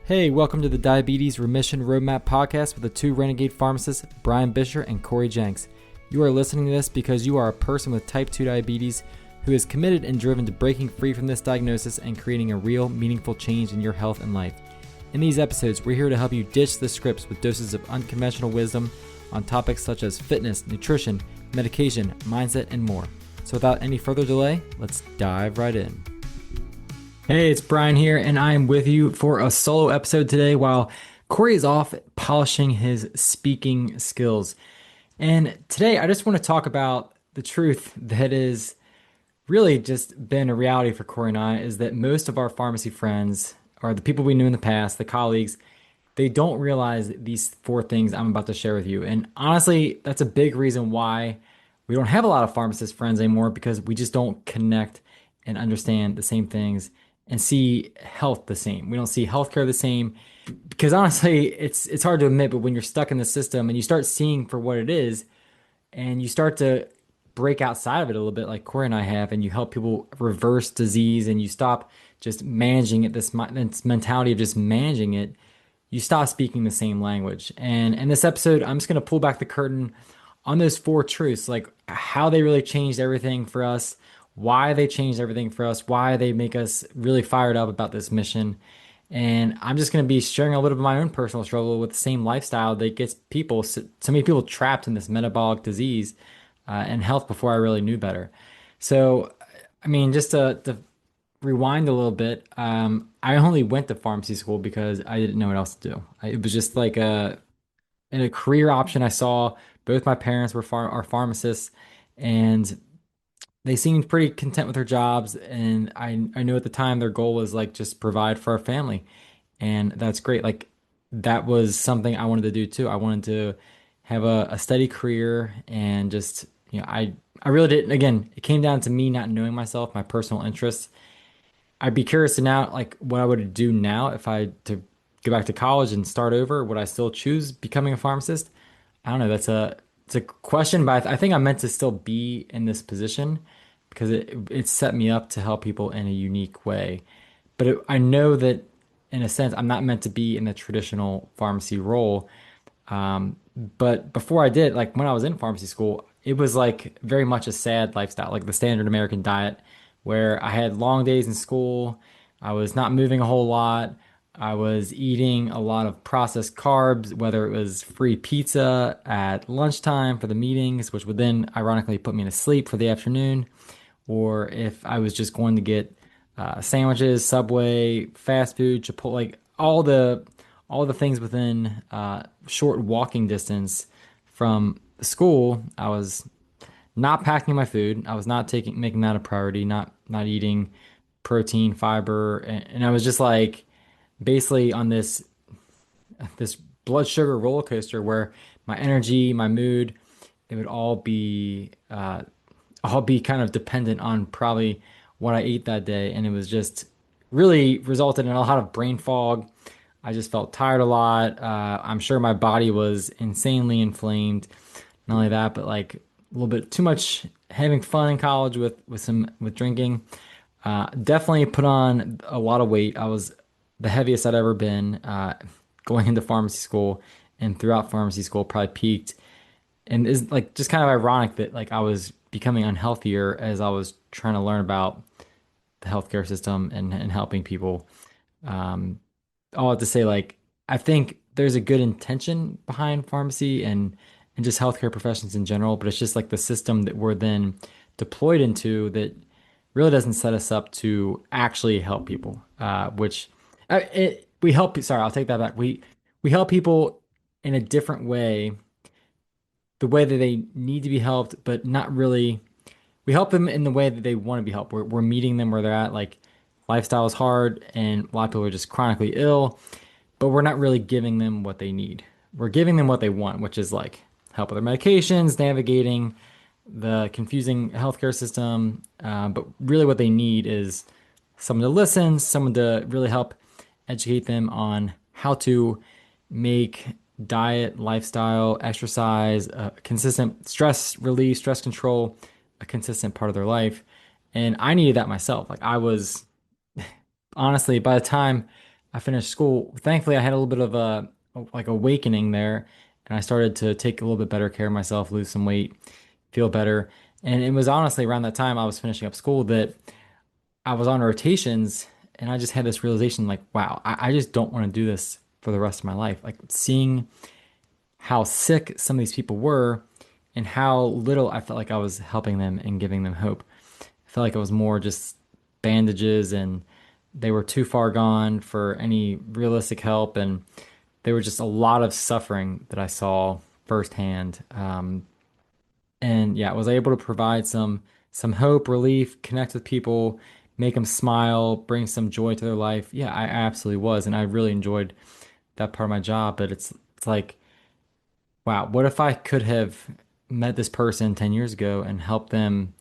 Hey, welcome to the Diabetes Remission Roadmap podcast with the two renegade pharmacists, Brian Bisher and Cory Jenks. You are listening to this because you are a person with type 2 diabetes who is committed and driven to breaking free from this diagnosis and creating a real, meaningful change in your health and life. In these episodes, we're here to help you ditch the scripts with doses of unconventional wisdom on topics such as fitness, nutrition, medication, mindset, and more. So without any further delay, let's dive right in. Hey, it's Brian here, and I am with you for a solo episode today while Cory is off polishing his speaking skills. And today I just want to talk about the truth that is really just been a reality for Cory and I, is that most of our pharmacy friends, or the people we knew in the past, the colleagues, they don't realize these four things I'm about to share with you. And honestly, that's a big reason why we don't have a lot of pharmacist friends anymore, because we just don't connect and understand the same things and see health the same. We don't see healthcare the same, because honestly, it's hard to admit, but when you're stuck in the system and you start seeing for what it is, and you start to break outside of it a little bit, like Cory and I have, and you help people reverse disease, and you stop just managing it, this mentality of just managing it, you stop speaking the same language. And in this episode, I'm just going to pull back the curtain on those four truths, like how they really changed everything for us, why they changed everything for us, why they make us really fired up about this mission. And I'm just going to be sharing a little bit of my own personal struggle with the same lifestyle that gets people, so many people trapped in this metabolic disease and health before I really knew better. So, I mean, just to rewind a little bit, I only went to pharmacy school because I didn't know what else to do. It was just like a career option I saw. Both my parents are pharmacists, and they seemed pretty content with their jobs, and I knew at the time their goal was like just provide for our family, and that's great. Like that was something I wanted to do too. I wanted to have a steady career, and just I really didn't. Again, it came down to me not knowing myself, my personal interests. I'd be curious to now, like what I would do now if I to go back to college and start over. Would I still choose becoming a pharmacist? I don't know. It's a question, but I think I'm meant to still be in this position because it set me up to help people in a unique way. But I know that in a sense, I'm not meant to be in the traditional pharmacy role. But before I did, like when I was in pharmacy school, it was like very much a sad lifestyle, like the standard American diet, where I had long days in school. I was not moving a whole lot. I was eating a lot of processed carbs, whether it was free pizza at lunchtime for the meetings, which would then ironically put me to sleep for the afternoon, or if I was just going to get sandwiches, Subway, fast food, Chipotle, like all the things within short walking distance from the school. I was not packing my food. I was not making that a priority, not eating protein, fiber, and I was just like basically on this blood sugar roller coaster where my energy, my mood, it would all be kind of dependent on probably what I ate that day, and it was just really resulted in a lot of brain fog. I just felt tired a lot. I'm sure my body was insanely inflamed. Not only that, but like a little bit too much having fun in college with drinking. Definitely put on a lot of weight. I was the heaviest I'd ever been going into pharmacy school, and throughout pharmacy school probably peaked. And is like just kind of ironic that like I was becoming unhealthier as I was trying to learn about the healthcare system and helping people. All I have to say, like, I think there's a good intention behind pharmacy and just healthcare professions in general, but it's just like the system that we're then deployed into that really doesn't set us up to actually help people, which we help. Sorry, I'll take that back. We help people in a different way, the way that they need to be helped, but not really. We help them in the way that they want to be helped. We're meeting them where they're at. Like lifestyle is hard, and a lot of people are just chronically ill, but we're not really giving them what they need. We're giving them what they want, which is like help with their medications, navigating the confusing healthcare system. But really, what they need is someone to listen, someone to really help educate them on how to make diet, lifestyle, exercise, consistent stress relief, stress control, a consistent part of their life. And I needed that myself. Like I was honestly, by the time I finished school. Thankfully, I had a little bit of a like awakening there, and I started to take a little bit better care of myself, lose some weight, feel better. And it was honestly around that time I was finishing up school that I was on rotations, and I just had this realization like, wow, I just don't want to do this for the rest of my life. Like seeing how sick some of these people were and how little I felt like I was helping them and giving them hope. I felt like it was more just bandages and they were too far gone for any realistic help. And there was just a lot of suffering that I saw firsthand. And yeah, I was able to provide some hope, relief, connect with people, make them smile, bring some joy to their life. Yeah, I absolutely was, and I really enjoyed that part of my job. But it's like, wow, what if I could have met this person 10 years ago and helped them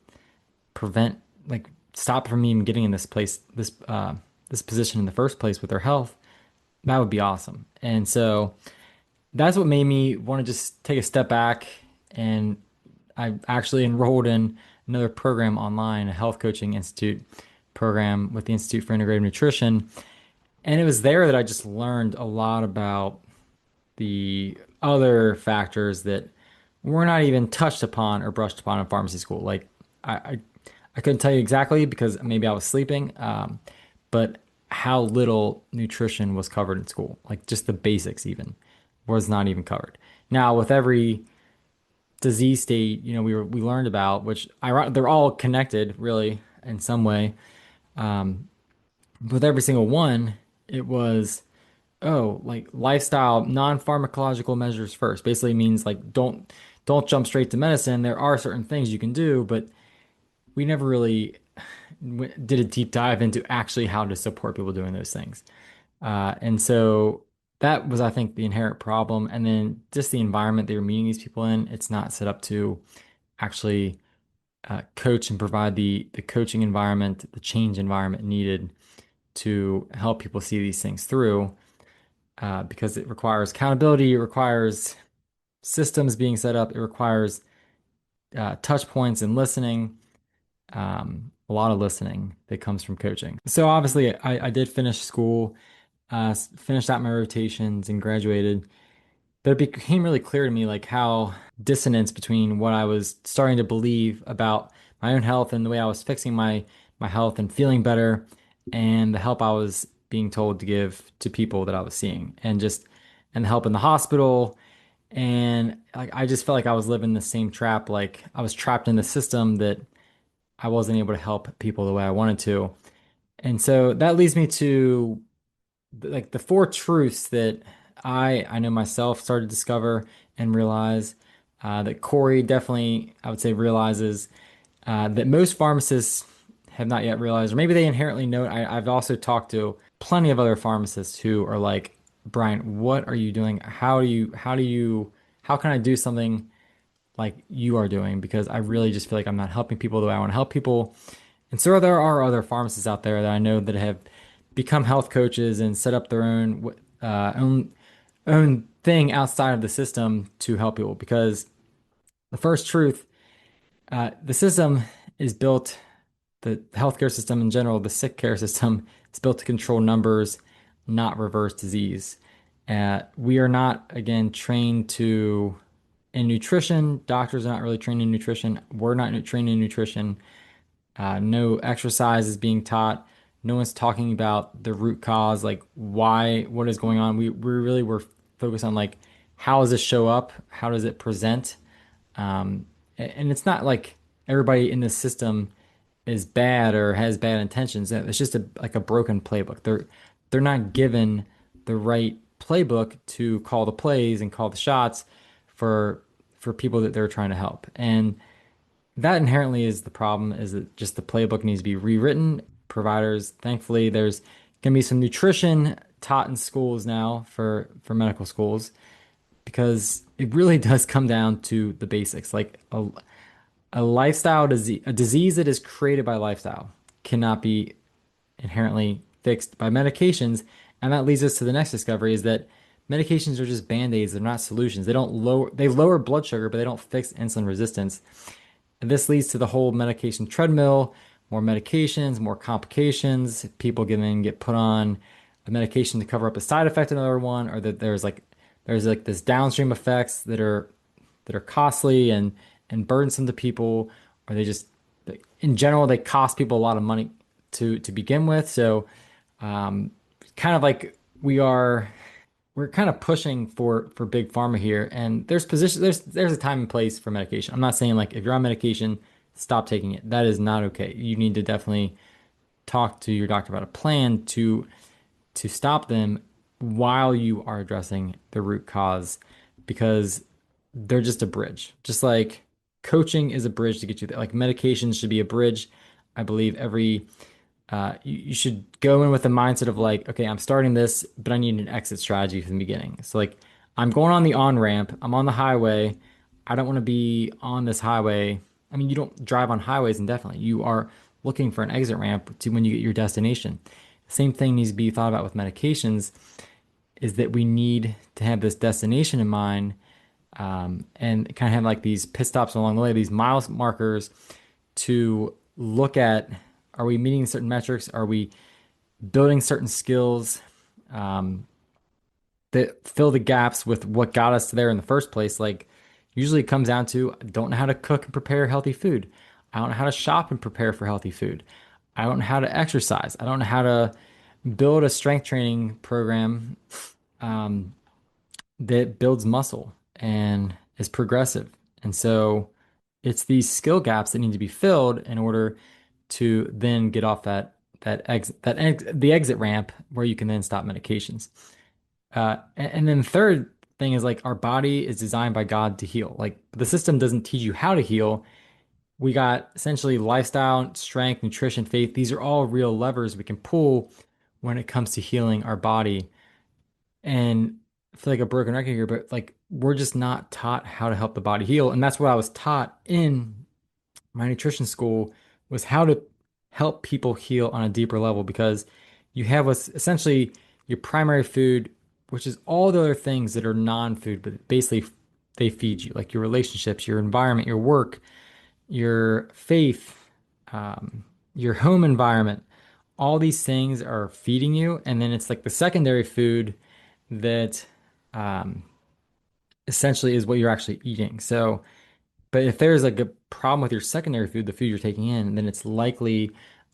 prevent, like, stop from even getting in this place, this position in the first place with their health? That would be awesome. And so that's what made me want to just take a step back. And I actually enrolled in another program online, a health coaching institute program with the Institute for Integrative Nutrition. And it was there that I just learned a lot about the other factors that were not even touched upon or brushed upon in pharmacy school. Like I, I, I couldn't tell you exactly because maybe I was sleeping, but how little nutrition was covered in school, like just the basics even, was not even covered. Now with every disease state, we learned about, which they're all connected really in some way. With every single one, it was like lifestyle, non-pharmacological measures first. Basically means like don't jump straight to medicine. There are certain things you can do, but we never really did a deep dive into actually how to support people doing those things. And so that was, I think, the inherent problem. And then just the environment they were meeting these people in, it's not set up to actually coach and provide the coaching environment, the change environment needed to help people see these things through, because it requires accountability, it requires systems being set up, it requires touch points and listening, a lot of listening that comes from coaching. So obviously, I did finish school, finished out my rotations and graduated. But it became really clear to me like how dissonance between what I was starting to believe about my own health and the way I was fixing my health and feeling better and the help I was being told to give to people that I was seeing and the help in the hospital. And like I just felt like I was living the same trap, like I was trapped in the system that I wasn't able to help people the way I wanted to. And so that leads me to like the four truths that I know myself started to discover and realize, that Cory definitely, I would say, realizes, that most pharmacists have not yet realized, or maybe they inherently know it. I've also talked to plenty of other pharmacists who are like, Brian, what are you doing? How can I do something like you are doing? Because I really just feel like I'm not helping people the way I want to help people. And so there are other pharmacists out there that I know that have become health coaches and set up their own thing outside of the system to help people. Because the first truth, the system is built, the healthcare system in general, the sick care system, is built to control numbers, not reverse disease. We are not, again, trained in nutrition. Doctors are not really trained in nutrition. We're not trained in nutrition. No exercise is being taught. No one's talking about the root cause, like what is going on. We really were focused on like, how does this show up? How does it present? And it's not like everybody in this system is bad or has bad intentions. It's just like a broken playbook. They're not given the right playbook to call the plays and call the shots for people that they're trying to help. And that inherently is the problem, is that just the playbook needs to be rewritten. Providers, thankfully, there's going to be some nutrition taught in schools now for medical schools, because it really does come down to the basics. Like a lifestyle disease, a disease that is created by lifestyle cannot be inherently fixed by medications. And that leads us to the next discovery, is that medications are just band-aids. They're not solutions. They lower blood sugar, but they don't fix insulin resistance. And this leads to the whole medication treadmill, more medications, more complications. People get put on a medication to cover up a side effect of another one, or that there's this downstream effects that are costly and burdensome to people, or they just in general they cost people a lot of money to begin with. So kind of like we're kind of pushing for big pharma here, and there's a time and place for medication. I'm not saying like if you're on medication, stop taking it. That is not okay. You need to definitely talk to your doctor about a plan to stop them while you are addressing the root cause, because they're just a bridge. Just like coaching is a bridge to get you there. Like medications should be a bridge. I believe you should go in with the mindset of like, okay, I'm starting this, but I need an exit strategy from the beginning. So like I'm going on the on ramp, I'm on the highway. I don't want to be on this highway. I mean, you don't drive on highways indefinitely. You are looking for an exit ramp to when you get your destination. Same thing needs to be thought about with medications, is that we need to have this destination in mind, and kind of have like these pit stops along the way, these miles markers to look at, are we meeting certain metrics? Are we building certain skills that fill the gaps with what got us there in the first place? Like usually it comes down to I don't know how to cook and prepare healthy food. I don't know how to shop and prepare for healthy food. I don't know how to exercise. I don't know how to build a strength training program that builds muscle and is progressive. And so it's these skill gaps that need to be filled in order to then get off the exit ramp where you can then stop medications. And then the third thing is like our body is designed by God to heal. Like the system doesn't teach you how to heal. We got essentially lifestyle, strength, nutrition, faith. These are all real levers we can pull when it comes to healing our body. And I feel like a broken record here, but like we're just not taught how to help the body heal. And that's what I was taught in my nutrition school, was how to help people heal on a deeper level, because you have what's essentially your primary food, which is all the other things that are non-food, but basically they feed you, like your relationships, your environment, your work, your faith, your home environment. All these things are feeding you, and then it's like the secondary food that essentially is what you're actually eating. So, but if there's like a problem with your secondary food, the food you're taking in, then it's likely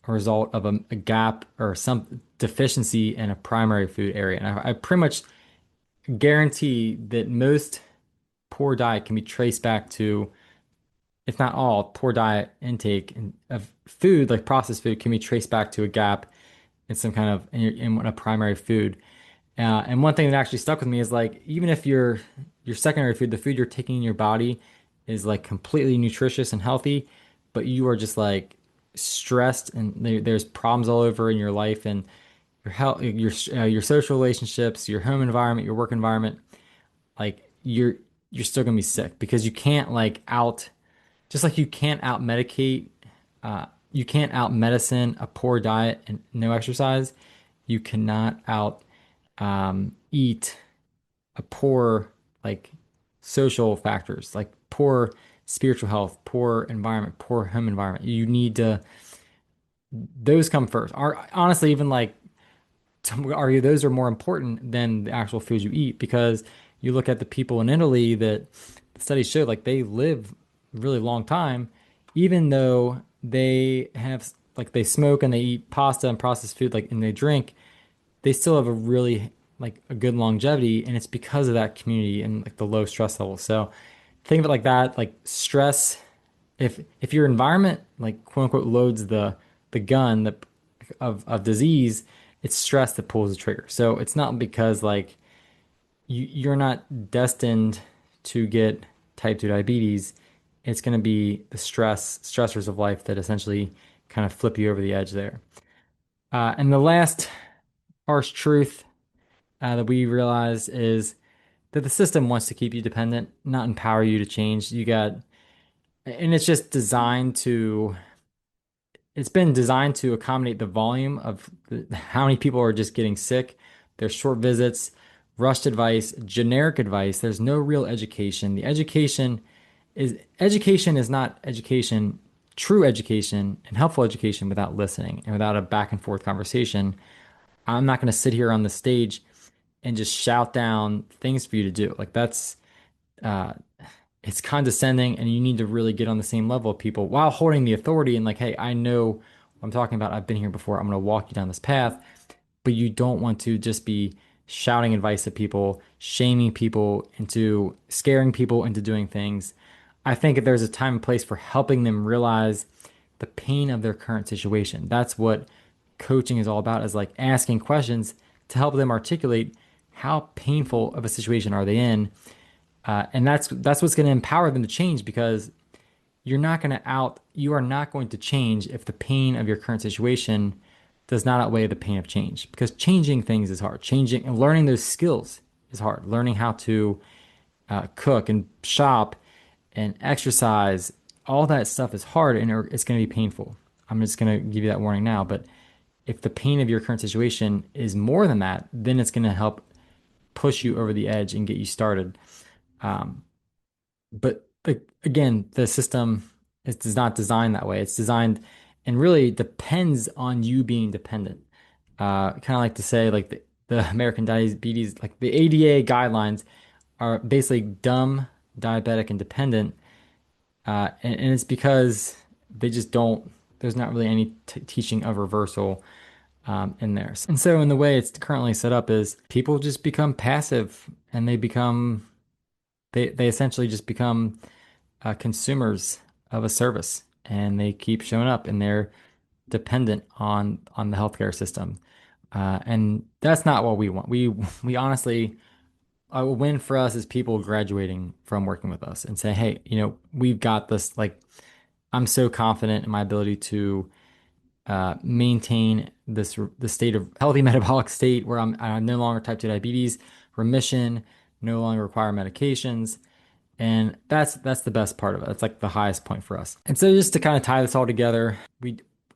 a result of a gap or some deficiency in a primary food area. And I pretty much guarantee that most poor diet can be traced back to, if not all, poor diet intake of food, like processed food, can be traced back to a gap in some kind of in a primary food. And one thing that actually stuck with me is like even if your secondary food, the food you're taking in your body, is like completely nutritious and healthy, but you are just like stressed and there's problems all over in your life and your health, your social relationships, your home environment, your work environment, like you're still gonna be sick because you can't like out just like you can't out medicate, you can't out medicine a poor diet and no exercise. You cannot out eat a poor like social factors, like poor spiritual health, poor environment, poor home environment. You need to those come first. Are honestly even like some would argue those are more important than the actual foods you eat, because you look at the people in Italy that the studies showed like they live a really long time, even though they have like they smoke and they eat pasta and processed food like and they drink, they still have a really like a good longevity, and it's because of that community and like the low stress level. So think of it like that, like stress. If your environment like quote unquote loads the gun of disease, it's stress that pulls the trigger. So it's not because like you're not destined to get type 2 diabetes. It's going to be the stressors of life that essentially kind of flip you over the edge there. And the last harsh truth that we realize is that the system wants to keep you dependent, not empower you to change. And it's just it's been designed to accommodate the volume of how many people are just getting sick. There's short visits, rushed advice, generic advice. There's no real education. The education is not education, true education and helpful education without listening and without a back and forth conversation. I'm not going to sit here on the stage and just shout down things for you to do. Like uh, it's condescending, and you need to really get on the same level of people while holding the authority and like, hey, I know what I'm talking about. I've been here before. I'm going to walk you down this path, but you don't want to just be shouting advice at people, shaming people into scaring people into doing things. I think that there's a time and place for helping them realize the pain of their current situation. That's what coaching is all about, is like asking questions to help them articulate how painful of a situation are they in. And that's what's going to empower them to change, because you are not going to change if the pain of your current situation does not outweigh the pain of change, because changing things is hard. Changing and learning those skills is hard. Learning how to cook and shop and exercise, all that stuff is hard, and it's going to be painful. I'm just going to give you that warning now. But if the pain of your current situation is more than that, then it's going to help push you over the edge and get you started. Um, but again, the system is not designed that way. It's designed and really depends on you being dependent. Kind of like to say, like the American Diabetes, like the ADA guidelines are basically dumb, diabetic, and dependent. And it's because they just don't, there's not really any teaching of reversal in there. And so, in the way it's currently set up, is people just become passive, and they essentially just become consumers of a service, and they keep showing up, and they're dependent on the healthcare system. And that's not what we want. We honestly, a win for us is people graduating from working with us and say, hey, we've got this. Like, I'm so confident in my ability to maintain the state of healthy metabolic state where I'm no longer type 2 diabetes, remission, no longer require medications. And that's the best part of it. That's like the highest point for us. And so, just to kind of tie this all together,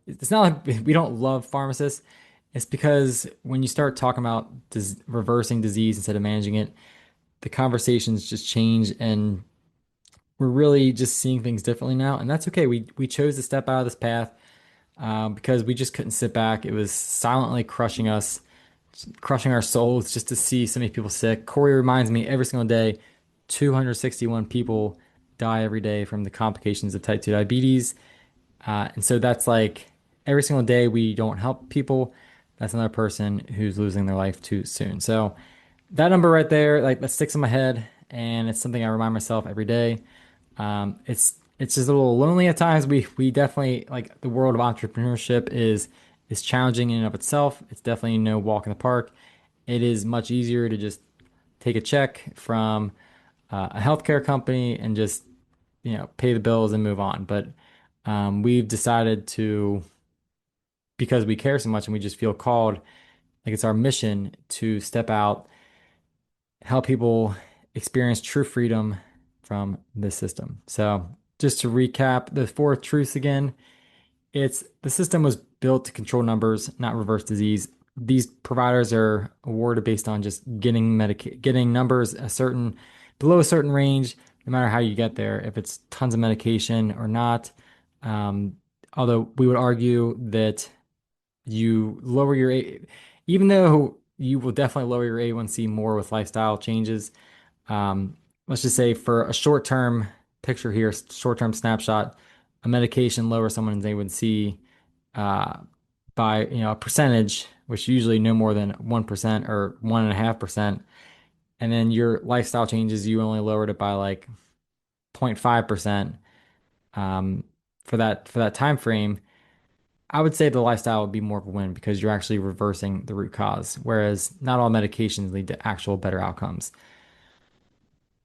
it's not like we don't love pharmacists. It's because when you start talking about reversing disease instead of managing it, the conversations just change, and we're really just seeing things differently now. And that's okay. We chose to step out of this path because we just couldn't sit back. It was silently crushing us, crushing our souls, just to see so many people sick. Cory reminds me every single day, 261 people die every day from the complications of type 2 diabetes. And so that's like every single day we don't help people, that's another person who's losing their life too soon. So that number right there, like, that sticks in my head, and it's something I remind myself every day. It's just a little lonely at times. We definitely, like, the world of entrepreneurship is challenging in and of itself. It's definitely no walk in the park. It is much easier to just take a check from a healthcare company and just pay the bills and move on. But we've decided to, because we care so much and we just feel called, like it's our mission to step out, help people experience true freedom from this system. So, just to recap the four truths again, it's the system was built to control numbers, not reverse disease. These providers are awarded based on just getting numbers below a certain range, no matter how you get there, if it's tons of medication or not. Um, Although we would argue that you lower even though you will definitely lower your A1C more with lifestyle changes. Let's just say, for a short-term picture here, short-term snapshot, a medication lowers someone's A1C uh, by a percentage, which usually no more than 1% or 1.5%. And then your lifestyle changes, you only lowered it by like 0.5% for that time frame. I would say the lifestyle would be more of a win, because you're actually reversing the root cause, whereas not all medications lead to actual better outcomes.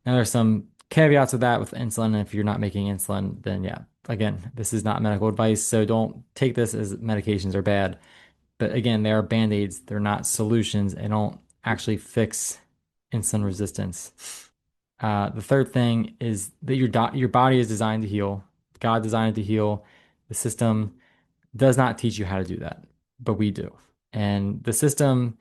Now, there's some caveats with that with insulin. And if you're not making insulin, then yeah, again, this is not medical advice. So don't take this as medications are bad. But again, they are band-aids. They're not solutions. They don't actually fix insulin resistance. The third thing is that your body is designed to heal. God designed it to heal. The system does not teach you how to do that, but we do. And the system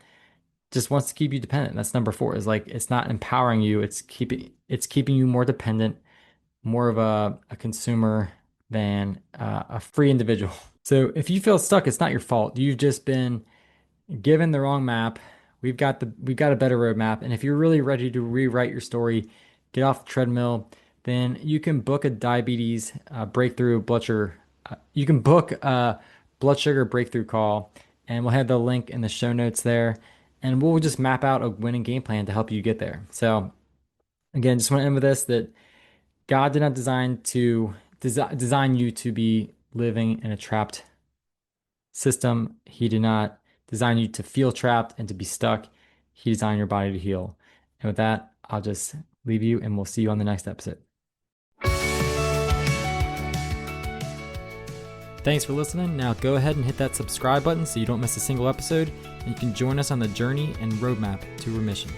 just wants to keep you dependent. That's number four, is like, it's not empowering you. It's keeping you more dependent, more of a consumer than a free individual. So if you feel stuck, it's not your fault. You've just been given the wrong map, we've got a better roadmap. And if you're really ready to rewrite your story, get off the treadmill, then you can book a diabetes breakthrough blood sugar. You can book a blood sugar breakthrough call, and we'll have the link in the show notes there. And we'll just map out a winning game plan to help you get there. So again, just want to end with this that God did not design you to be living in a trapped system. He did not design you to feel trapped and to be stuck. He designed your body to heal. And with that, I'll just leave you and we'll see you on the next episode. Thanks for listening. Now go ahead and hit that subscribe button so you don't miss a single episode, and you can join us on the journey and roadmap to remission.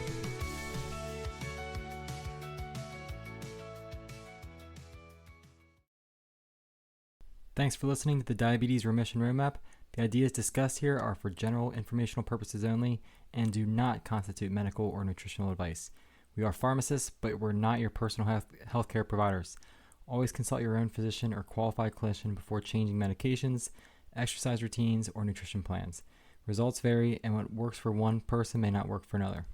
Thanks for listening to the Diabetes Remission Roadmap. The ideas discussed here are for general informational purposes only and do not constitute medical or nutritional advice. We are pharmacists, but we're not your personal healthcare providers. Always consult your own physician or qualified clinician before changing medications, exercise routines, or nutrition plans. Results vary, and what works for one person may not work for another.